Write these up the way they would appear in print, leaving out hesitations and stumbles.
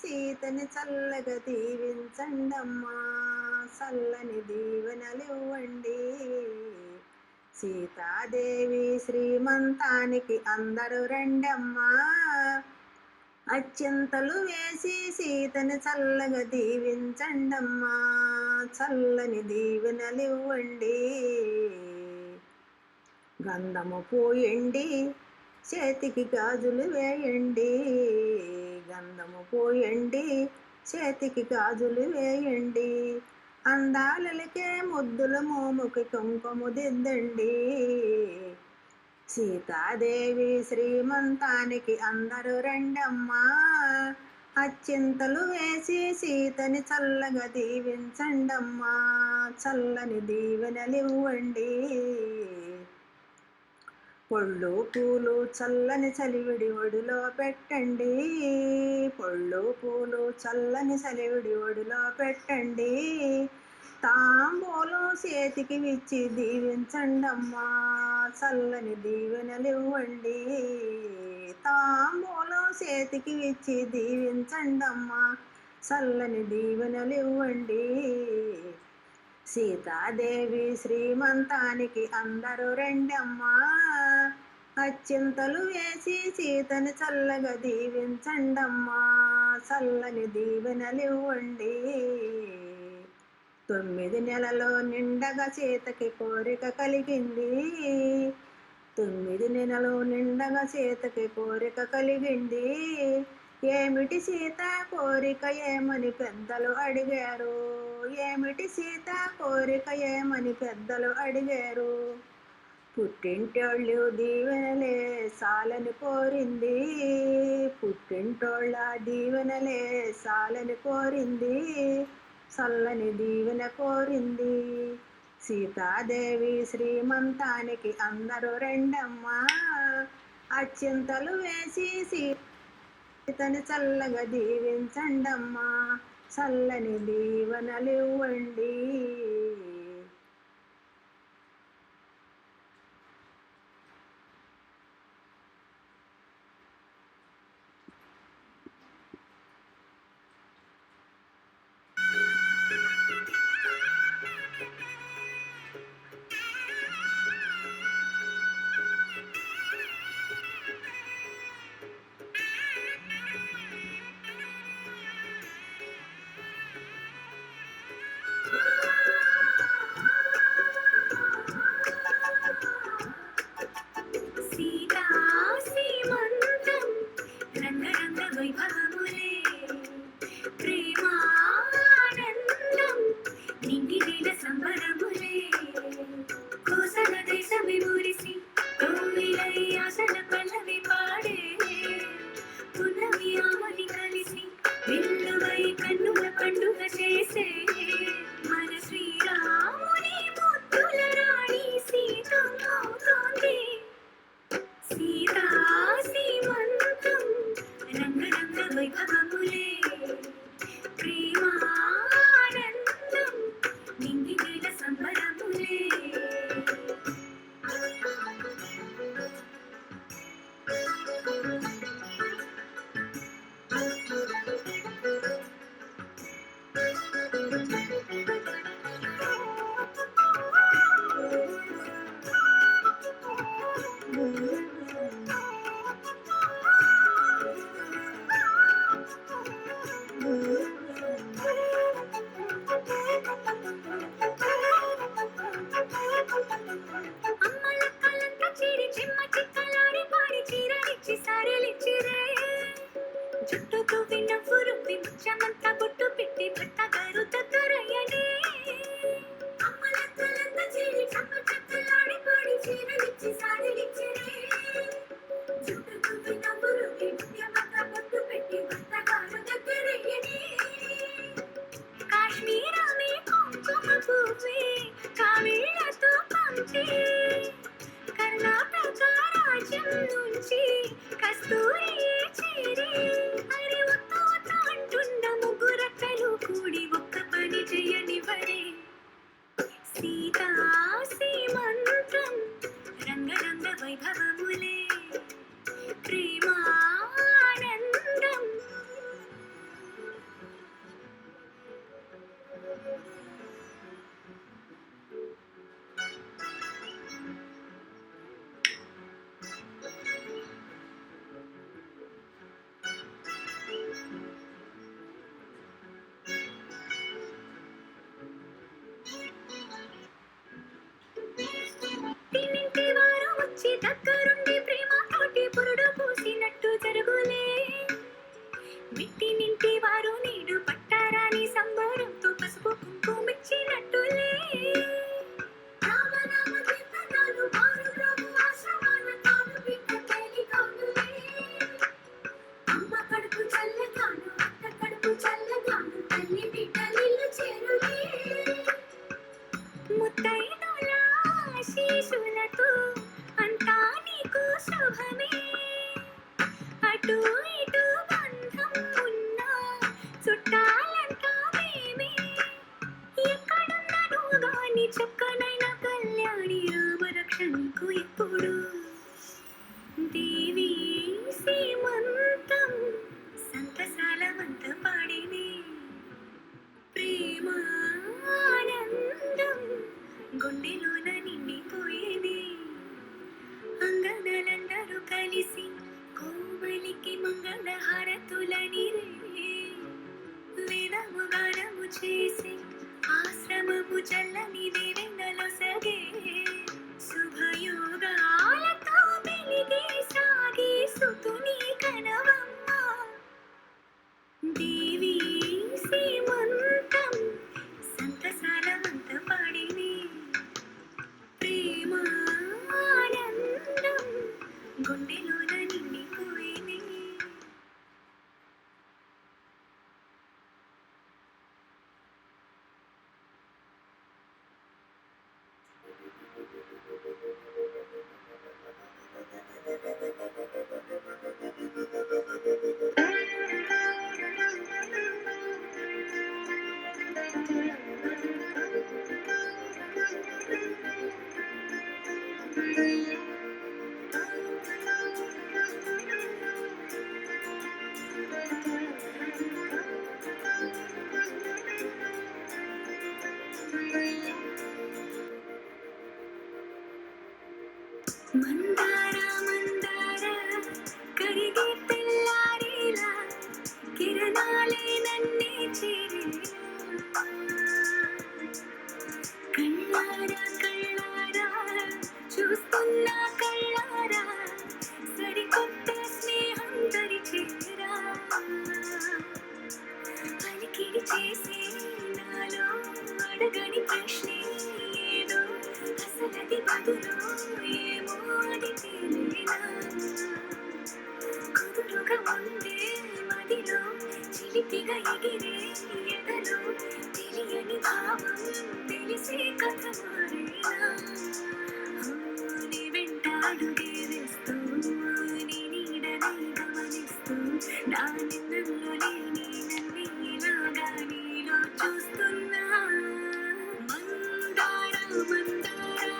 సీతని చల్లగా దీవించండమ్మా, చల్లని దీవెనలివ్వండి. సీతాదేవి శ్రీమంతానికి అందరూ రండమ్మా, అత్యంతలు వేసి సీతని చల్లగా దీవించండమ్మా, చల్లని దీవెనలివ్వండి. గంధము పోయండి, చేతికి గాజులు వేయండి, గంధము పోయండి, చేతికి గాజులు వేయండి. అందాలకే ముద్దుల మోముకి కుంకుమ దిద్దండి. సీతాదేవి శ్రీమంతానికి అందరూ రండమ్మా, అత్యంతలు వేసి సీతని చల్లగా దీవించండమ్మా, చల్లని దీవెనలివ్వండి. పళ్ళు పూలు చల్లని చలివిడి ఒడిలో పెట్టండి, పళ్ళు పూలు చల్లని చలివిడి ఒడిలో పెట్టండి. తాంబూలం చేతికి విచ్చి దీవించండమ్మా, చల్లని దీవెనలివ్వండి. తాంబూలం చేతికి విచ్చి దీవించండమ్మా, చల్లని దీవెనలివ్వండి. సీతాదేవి శ్రీమంతానికి అందరూ రండమ్మా, అత్యంతలు వేసి సీతని చల్లగా దీవించండమ్మా, చల్లని దీవెనలివ్వండి. 9 నెలలో నిండగా సీతకి కోరిక కలిగింది, 9 నెలలు నిండగా సీతకి కోరిక కలిగింది. ఏమిటి సీత కోరిక ఏమని పెద్దలు అడిగారు, ఏమిటి సీత కోరిక ఏమని పెద్దలు అడిగారు. పుట్టింటోళ్ళు దీవెనలే సాలని కోరింది, పుట్టింటోళ్ళ దీవెనలే సాలని కోరింది, చల్లని దీవెన కోరింది. సీతాదేవి శ్రీమంతానికి అందరూ రెండమ్మా, అత్యంతలు వేసి సీతని చల్లగా దీవించండమ్మా, చల్లని దీవెనలివ్వండి. తూ అంతా నీకు శుభమే. అటు ఇటు బంధం ఉన్నా చుట్టాలంతా మేమే. ఎక్కడున్నా నువ్వు గాని చక్కనైన కళ్యాణి రామరక్షణకు ఎప్పుడు. దేవి సీమంతం సంతసాలమంత పాడినే. ప్రేమ ఆనందం గుండెలోన నిండిపోయేది. అంగనలందరూ కలిసి కోమలికి మంగళ హారతులని రే. వేదము గానము చేసి ఆశ్రమము చల్లని దేవెందలో సగే. శుభయోగాలతో వెలిగి సాగి సుతుని కనవమ్మ. దేవి సీమంతం సంతసాలమంత పాడిని. ప్రేమ ఆనందం గుండెలోన నిండిపోయిని. మందార మందార కరిగి తెల్లారేలా కిరణాలే నన్నే చేరేలా. కళ్ళారా కళ్ళారా చూస్తున్నా కళ్ళారా సరికొత్త స్నేహం దరిచేరా. అలికిడి చేసే నాలో అడగని ప్రశ్నే ఏదో అసలది బదులు ఏమో అది తెలియనా. కుదురుగా ఉండే మదిలో చిలిపిగా ఎగిరే ఎదలో తెలియని భావం తెలిసే కథ మారేనా. నీ వెంట అడుగే వేస్తూ నీ నీడనై గమనిస్తూ నా నిన్నల్లో లేని నన్ను ఇలాగా నీలో చూస్తున్నా. మందార మందార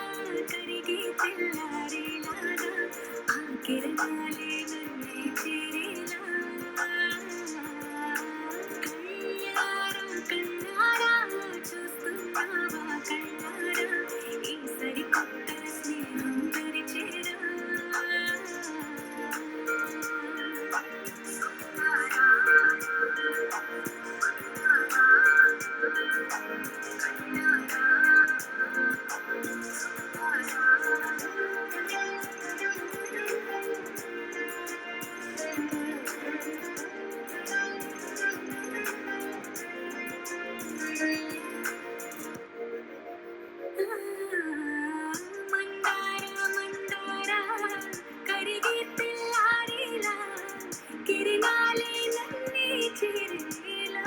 కరిగి తెల్లారేలాగా ఆ కిరణాలే నన్నే చేరేలా. కళ్ళారా కళ్ళారా చూస్తున్నావా కళ్ళారా ఈ సరికొత్త స్నేహం దరిచేరా. మందార మందార కరిగి తెల్లారేలా కిరణాలే నన్నే చేరేలా.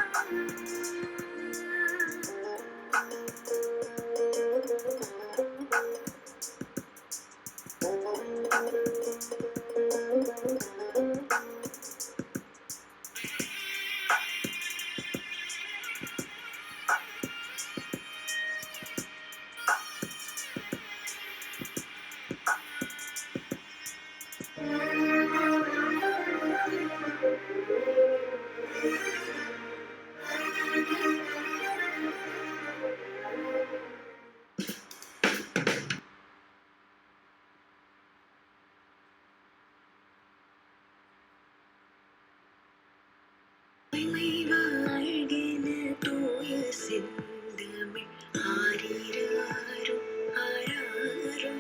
வாழ்கின தூய சிந்தமிழ் ஆரிராரோ ஆராரோ.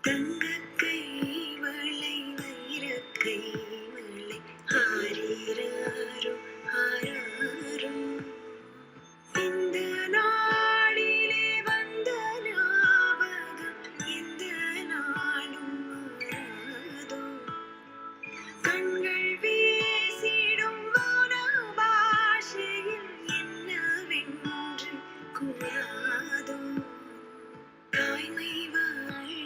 தங்கக்கை வளை வைரக்கை வளை ஆரிராரோ ஆராரோ. இந்த நாளிலே வந்த ஞாபகம் எந்த நாளும் மாறாதோ. கண்கள் வீசிடும் வான பாஷையில் என்னவென்று கூறாதோ. தாய்மை வாழ்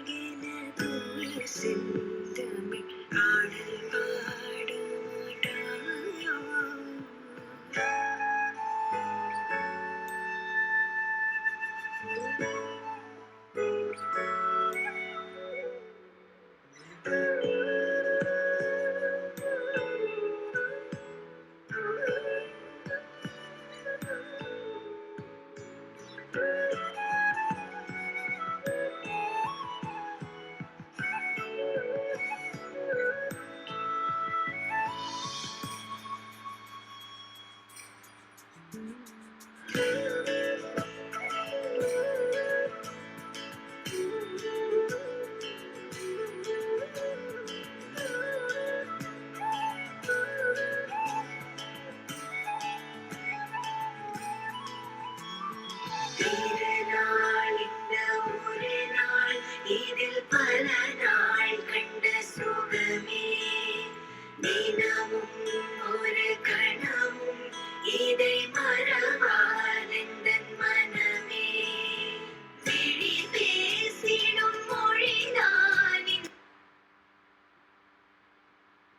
ഇതിൽ